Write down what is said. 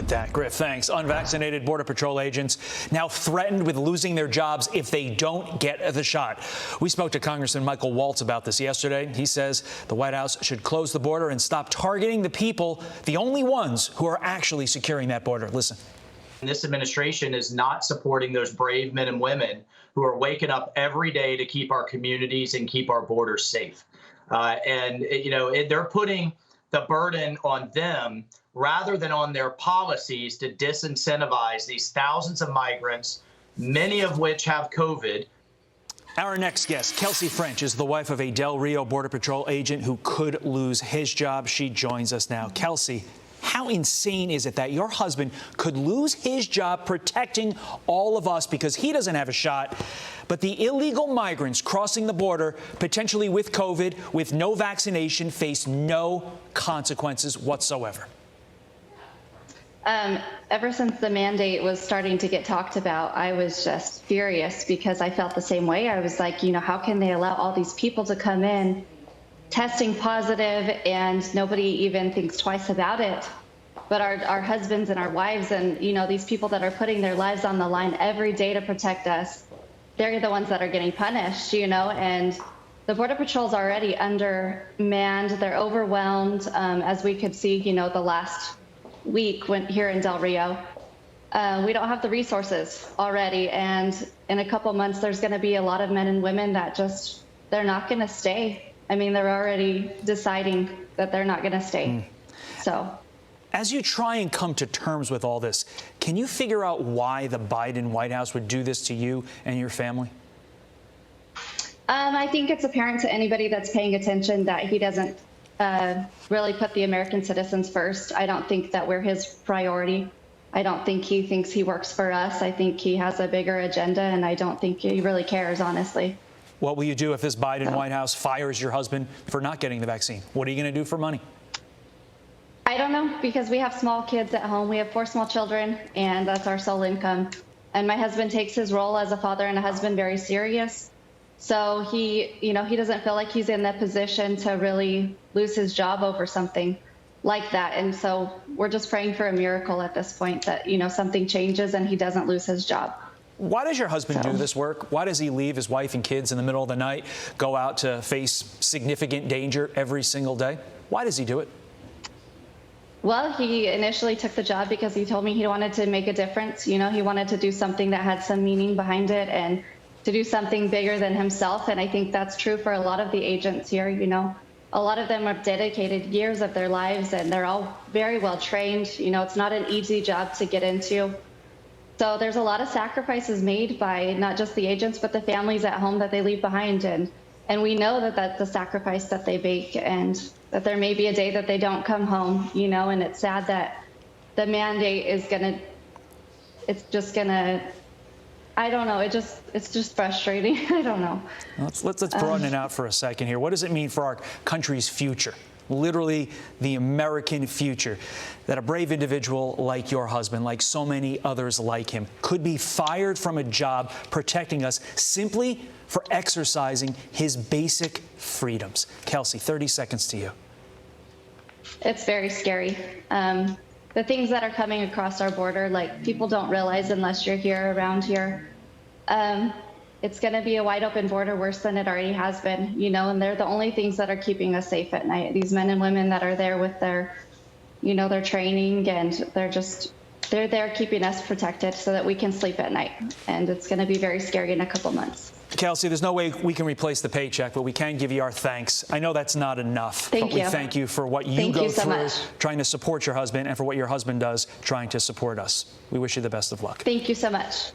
at that. Griff, thanks. Unvaccinated Border Patrol agents now threatened with losing their jobs if they don't get the shot. We spoke to Congressman Michael Waltz about this yesterday. He says the White House should close the border and stop targeting the people, the only ones who are actually securing that border. Listen. This administration is not supporting those brave men and women who are waking up every day to keep our communities and keep our borders safe. They're putting the burden on them rather than on their policies to disincentivize these thousands of migrants, many of which have COVID. Our next guest, Kelsey French, is the wife of a Del Rio Border Patrol agent who could lose his job. She joins us now. Kelsey, how insane is it that your husband could lose his job protecting all of us because he doesn't have a shot, but the illegal migrants crossing the border, potentially with COVID, with no vaccination, face no consequences whatsoever? Ever since the mandate was starting to get talked about, I was just furious because I felt the same way. I was like, how can they allow all these people to come in testing positive and nobody even thinks twice about it? But our husbands and our wives and, these people that are putting their lives on the line every day to protect us, they're the ones that are getting punished, and the Border Patrol's already undermanned. They're overwhelmed, as we could see, the last week here in Del Rio. We don't have the resources already. And in a couple months, there's going to be a lot of men and women that they're not going to stay. I mean, they're already deciding that they're not going to stay. So, as you try and come to terms with all this, can you figure out why the Biden White House would do this to you and your family? I think it's apparent to anybody that's paying attention that he doesn't really put the American citizens first. I don't think that we're his priority. I don't think he thinks he works for us. I think he has a bigger agenda, and I don't think he really cares, honestly. What will you do if this Biden White House fires your husband for not getting the vaccine? What are you going to do for money? I don't know, because we have small kids at home. We have 4 small children, and that's our sole income. And my husband takes his role as a father and a husband very serious. So he doesn't feel like he's in that position to really lose his job over something like that. And so we're just praying for a miracle at this point that, something changes and he doesn't lose his job. Why does your husband do this work? Why does he leave his wife and kids in the middle of the night, go out to face significant danger every single day? Why does he do it? Well, he initially took the job because he told me he wanted to make a difference. He wanted to do something that had some meaning behind it and to do something bigger than himself. And I think that's true for a lot of the agents here. A lot of them have dedicated years of their lives and they're all very well trained. It's not an easy job to get into. So there's a lot of sacrifices made by not just the agents, but the families at home that they leave behind. And we know that that's the sacrifice that they make and that there may be a day that they don't come home, and it's sad that the mandate is I don't know. It's just frustrating. I don't know. Let's broaden it out for a second here. What does it mean for our country's future? Literally the American future, that a brave individual like your husband, like so many others like him, could be fired from a job protecting us simply for exercising his basic freedoms. Kelsey, 30 seconds to you. It's very scary. The things that are coming across our border, like people don't realize unless you're here around here, it's going to be a wide open border worse than it already has been, and they're the only things that are keeping us safe at night. These men and women that are there with their, their training, and they're there keeping us protected so that we can sleep at night. And it's going to be very scary in a couple months. Kelsey, there's no way we can replace the paycheck, but we can give you our thanks. I know that's not enough, but we thank you for what you go through trying to support your husband and for what your husband does trying to support us. We wish you the best of luck. Thank you so much.